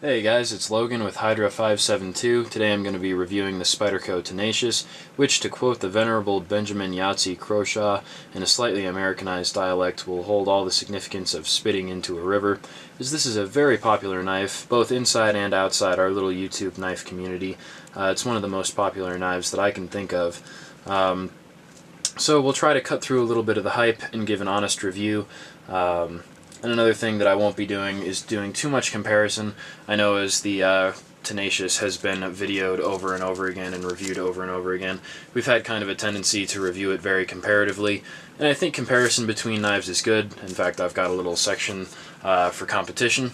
Hey guys, it's Logan with Hydra 572. Today I'm going to be reviewing the Spyderco Tenacious, which, to quote the venerable Benjamin Yahtzee Croshaw in a slightly Americanized dialect, will hold all the significance of spitting into a river, as this is a very popular knife, both inside and outside our little YouTube knife community. It's one of the most popular knives that I can think of. So we'll try to cut through a little bit of the hype and give an honest review. And another thing that I won't be doing is doing too much comparison. I know as the Tenacious has been videoed over and over again and reviewed over and over again, we've had kind of a tendency to review it very comparatively, and I think comparison between knives is good. In fact, I've got a little section for competition.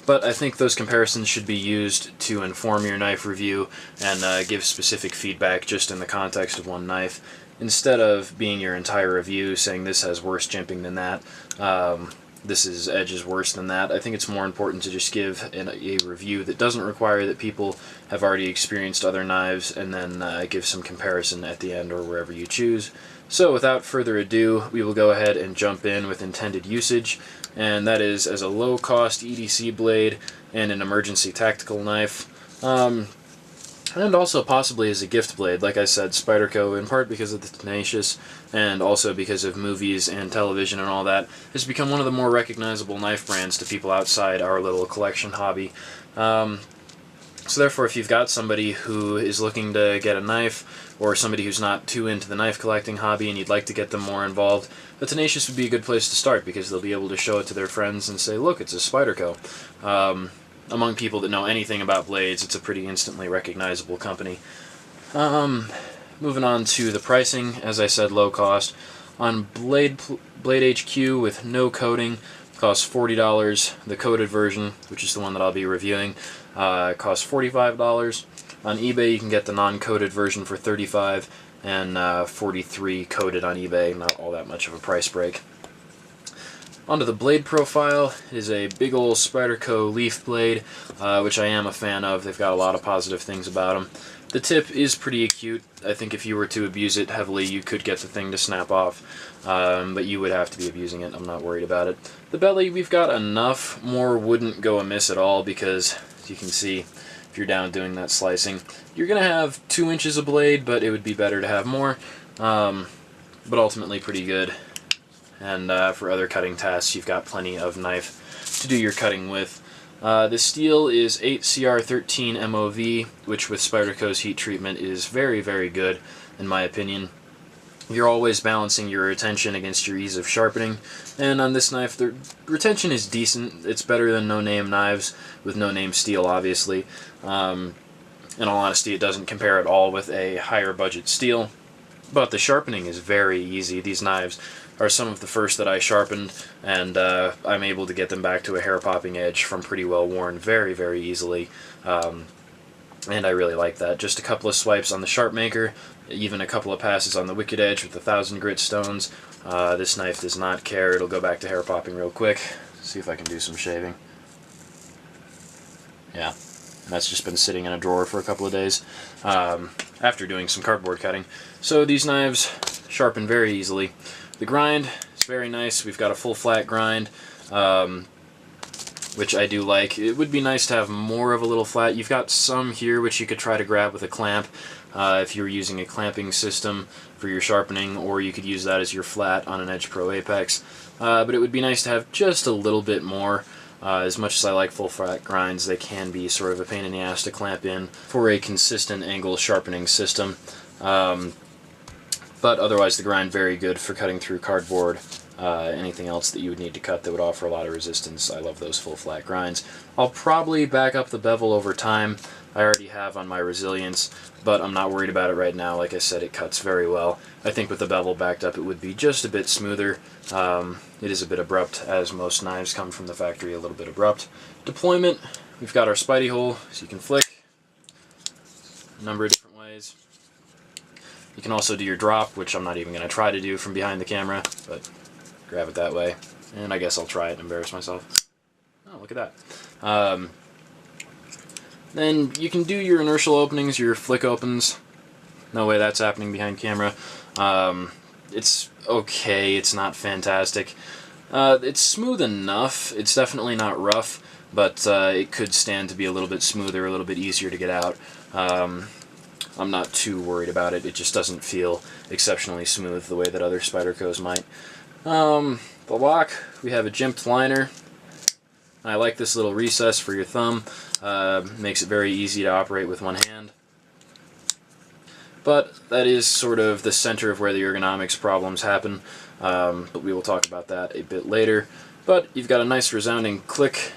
But I think those comparisons should be used to inform your knife review and give specific feedback just in the context of one knife, instead of being your entire review saying this has worse jimping than that, this edge is worse than that. I think it's more important to just give a review that doesn't require that people have already experienced other knives, and then give some comparison at the end or wherever you choose. So without further ado, we will go ahead and jump in with intended usage, and that is as a low-cost EDC blade and an emergency tactical knife. And also possibly as a gift blade. Like I said, Spyderco, in part because of the Tenacious, and also because of movies and television and all that, has become one of the more recognizable knife brands to people outside our little collection hobby. So therefore, if you've got somebody who is looking to get a knife, or somebody who's not too into the knife collecting hobby and you'd like to get them more involved, the Tenacious would be a good place to start, because they'll be able to show it to their friends and say, look, it's a Spyderco. Among people that know anything about blades, it's a pretty instantly recognizable company. Moving on to the pricing, as I said, low cost. On Blade HQ with no coating, costs $40. The coated version, which is the one that I'll be reviewing, costs $45. On eBay you can get the non-coated version for $35, and $43 coated on eBay. Not all that much of a price break. Onto the blade profile. It is a big old Spyderco leaf blade, which I am a fan of. They've got a lot of positive things about them. The tip is pretty acute. I think if you were to abuse it heavily, you could get the thing to snap off, but you would have to be abusing it. I'm not worried about it. The belly, we've got enough. More wouldn't go amiss at all, because, as you can see, if you're down doing that slicing, you're going to have 2 inches of blade, but it would be better to have more, but ultimately pretty good. And for other cutting tasks, you've got plenty of knife to do your cutting with. The steel is 8CR13 MOV, which with Spyderco's heat treatment is very, very good, in my opinion. You're always balancing your retention against your ease of sharpening, and on this knife, the retention is decent. It's better than no-name knives, with no-name steel, obviously. In all honesty, it doesn't compare at all with a higher-budget steel, but the sharpening is very easy. These knives are some of the first that I sharpened, and I'm able to get them back to a hair-popping edge from pretty well worn very, very easily, and I really like that. Just a couple of swipes on the sharp maker, even a couple of passes on the wicked edge with 1,000 grit stones. This knife does not care. It'll go back to hair-popping real quick. See if I can do some shaving. Yeah, that's just been sitting in a drawer for a couple of days after doing some cardboard cutting. So these knives sharpen very easily. The grind is very nice. We've got a full flat grind, which I do like. It would be nice to have more of a little flat. You've got some here which you could try to grab with a clamp if you were using a clamping system for your sharpening, or you could use that as your flat on an Edge Pro Apex. But it would be nice to have just a little bit more. As much as I like full flat grinds, they can be sort of a pain in the ass to clamp in for a consistent angle sharpening system. But otherwise the grind very good for cutting through cardboard, anything else that you would need to cut that would offer a lot of resistance. I love those full flat grinds. I'll probably back up the bevel over time. I already have on my Resilience, but I'm not worried about it right now. Like I said, it cuts very well. I think with the bevel backed up it would be just a bit smoother. It is a bit abrupt, as most knives come from the factory, a little bit abrupt. Deployment, we've got our Spidey hole, so you can flick a number of different ways. You can also do your drop, which I'm not even going to try to do from behind the camera, but grab it that way. And I guess I'll try it and embarrass myself. Oh, look at that. Then you can do your inertial openings, your flick opens. No way that's happening behind camera. It's okay, it's not fantastic. It's smooth enough. It's definitely not rough, but it could stand to be a little bit smoother, a little bit easier to get out. I'm not too worried about it. It just doesn't feel exceptionally smooth the way that other Spydercos might. The lock, we have a jimped liner. I like this little recess for your thumb. Makes it very easy to operate with one hand. But that is sort of the center of where the ergonomics problems happen. But we will talk about that a bit later. But you've got a nice resounding click,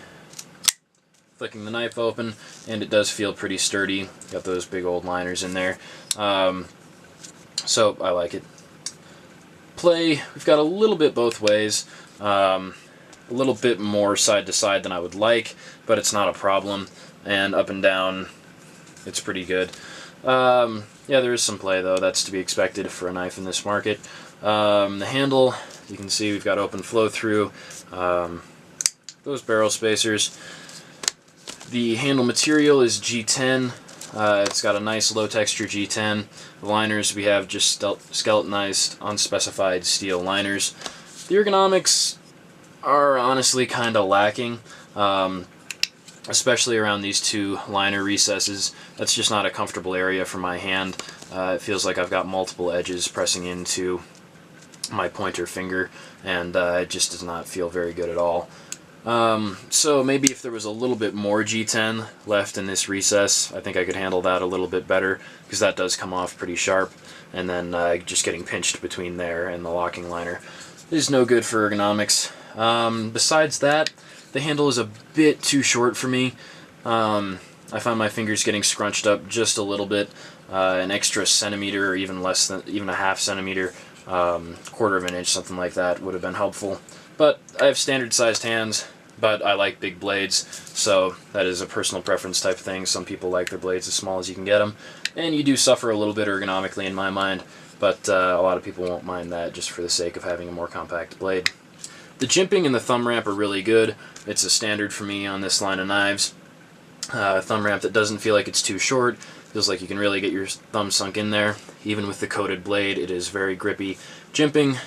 flicking the knife open, and it does feel pretty sturdy. Got those big old liners in there. So I like it. Play, we've got a little bit both ways. A little bit more side to side than I would like, but it's not a problem. And up and down, it's pretty good. Yeah, there is some play though. That's to be expected for a knife in this market. The handle, you can see we've got open flow through. Those barrel spacers. The handle material is G10. It's got a nice low texture G10. The liners, we have just skeletonized, unspecified steel liners. The ergonomics are honestly kind of lacking, especially around these two liner recesses. That's just not a comfortable area for my hand. It feels like I've got multiple edges pressing into my pointer finger, and it just does not feel very good at all. So maybe if there was a little bit more G10 left in this recess, I think I could handle that a little bit better, because that does come off pretty sharp, and then just getting pinched between there and the locking liner is no good for ergonomics. Besides that, the handle is a bit too short for me. I find my fingers getting scrunched up just a little bit, an extra centimeter or even less than, even a half centimeter, quarter of an inch, something like that would have been helpful. But I have standard sized hands, but I like big blades, so that is a personal preference type of thing. Some people like their blades as small as you can get them, and you do suffer a little bit ergonomically in my mind, but a lot of people won't mind that just for the sake of having a more compact blade. The jimping and the thumb ramp are really good. It's a standard for me on this line of knives. A thumb ramp that doesn't feel like it's too short, feels like you can really get your thumb sunk in there. Even with the coated blade, it is very grippy. Jimping,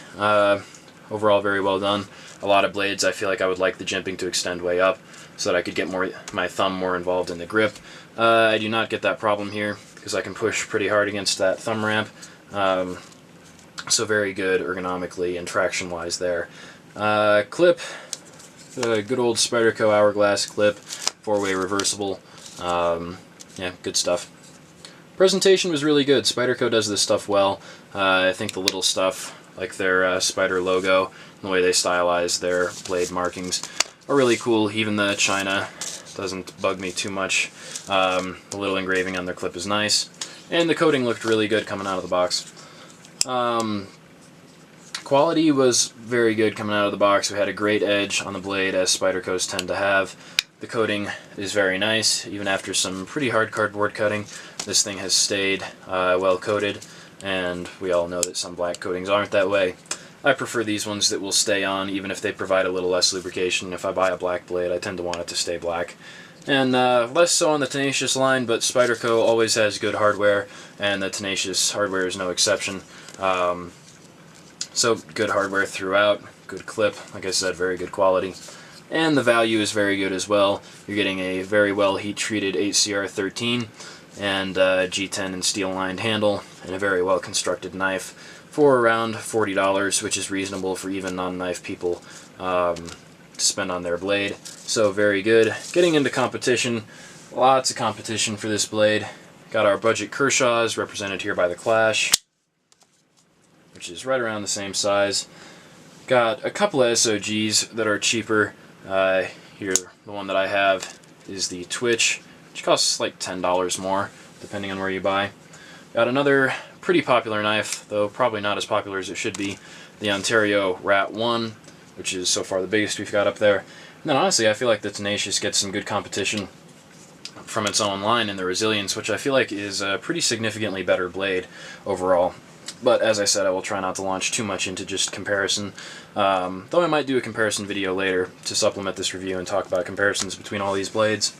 overall very well done. A lot of blades I feel like I would like the jimping to extend way up so that I could get my thumb more involved in the grip. I do not get that problem here because I can push pretty hard against that thumb ramp. So very good ergonomically and traction wise there. Clip, the good old Spyderco hourglass clip, 4-way reversible. Yeah, good stuff. Presentation was really good. Spyderco does this stuff well. I think the little stuff, like their Spyder logo, and the way they stylize their blade markings, are really cool. Even the China doesn't bug me too much. The little engraving on their clip is nice. And the coating looked really good coming out of the box. Quality was very good coming out of the box. We had a great edge on the blade, as Spydercos tend to have. The coating is very nice. Even after some pretty hard cardboard cutting, this thing has stayed well coated, and we all know that some black coatings aren't that way. I prefer these ones that will stay on even if they provide a little less lubrication. If I buy a black blade, I tend to want it to stay black. And less so on the Tenacious line, but Spyderco always has good hardware, and the Tenacious hardware is no exception. So good hardware throughout, good clip, like I said, very good quality. And the value is very good as well. You're getting a very well heat-treated 8CR13 and G10 and steel-lined handle, and a very well-constructed knife for around $40, which is reasonable for even non-knife people to spend on their blade. So very good. Getting into competition, lots of competition for this blade. Got our budget Kershaws, represented here by the Clash, which is right around the same size. Got a couple of SOGs that are cheaper. Here, the one that I have is the Twitch, which costs like $10 more, depending on where you buy. Got another pretty popular knife, though probably not as popular as it should be, the Ontario Rat 1, which is so far the biggest we've got up there. And then honestly, I feel like the Tenacious gets some good competition from its own line in the Resilience, which I feel like is a pretty significantly better blade overall. But as I said, I will try not to launch too much into just comparison, though I might do a comparison video later to supplement this review and talk about comparisons between all these blades.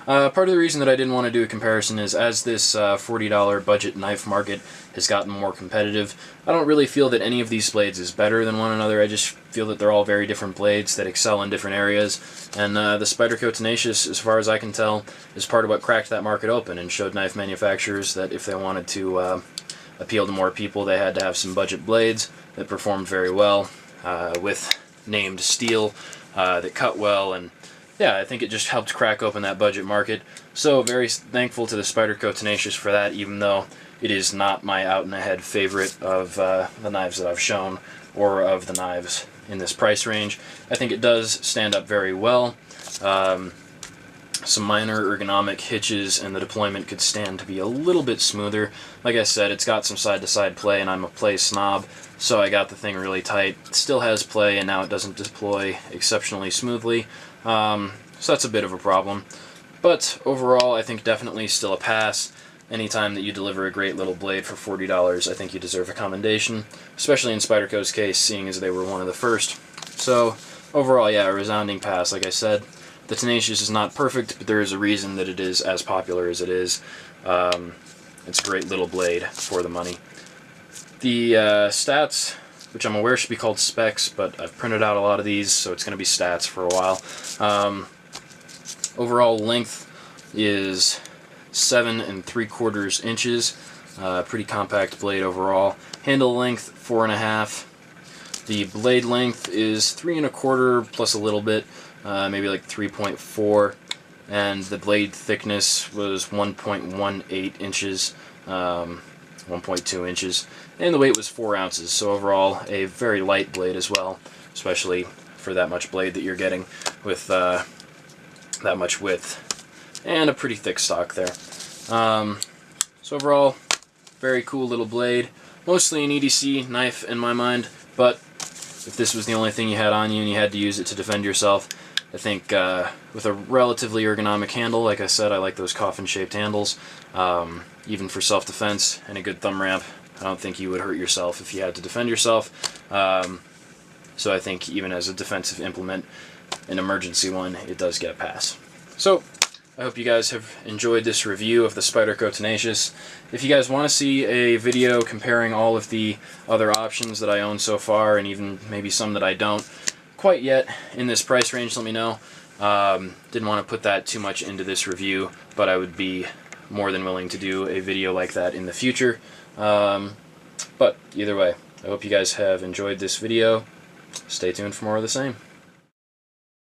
Part of the reason that I didn't want to do a comparison is as this $40 budget knife market has gotten more competitive, I don't really feel that any of these blades is better than one another. I just feel that they're all very different blades that excel in different areas, and the Spyderco Tenacious, as far as I can tell, is part of what cracked that market open and showed knife manufacturers that if they wanted to appeal to more people, they had to have some budget blades that performed very well with named steel that cut well, and yeah, I think it just helped crack open that budget market. So very thankful to the Spyderco Tenacious for that, even though it is not my out-and-ahead favorite of the knives that I've shown, or of the knives in this price range. I think it does stand up very well. Some minor ergonomic hitches and the deployment could stand to be a little bit smoother. Like I said, it's got some side-to-side play, and I'm a play snob, so I got the thing really tight. It still has play, and now it doesn't deploy exceptionally smoothly. So that's a bit of a problem. But overall, I think definitely still a pass. Anytime that you deliver a great little blade for $40, I think you deserve a commendation, especially in Spyderco's case, seeing as they were one of the first. So overall, yeah, a resounding pass. Like I said, the Tenacious is not perfect, but there is a reason that it is as popular as it is. It's a great little blade for the money. The stats, which I'm aware should be called specs, but I've printed out a lot of these, so it's going to be stats for a while. Overall length is 7 3/4 inches. Pretty compact blade overall. Handle length 4.5. The blade length is 3 1/4 plus a little bit, maybe like 3.4, and the blade thickness was 1.18 inches, 1.2 inches, and the weight was 4 ounces. So overall, a very light blade as well, especially for that much blade that you're getting with that much width, and a pretty thick stock there. So overall, very cool little blade. Mostly an EDC knife in my mind, but if this was the only thing you had on you and you had to use it to defend yourself, I think with a relatively ergonomic handle, like I said, I like those coffin-shaped handles, even for self-defense and a good thumb ramp, I don't think you would hurt yourself if you had to defend yourself. So I think even as a defensive implement, an emergency one, it does get a pass. So I hope you guys have enjoyed this review of the Spyderco Tenacious. If you guys want to see a video comparing all of the other options that I own so far, and even maybe some that I don't quite yet in this price range, let me know. Didn't want to put that too much into this review, but I would be more than willing to do a video like that in the future. But either way, I hope you guys have enjoyed this video. Stay tuned for more of the same.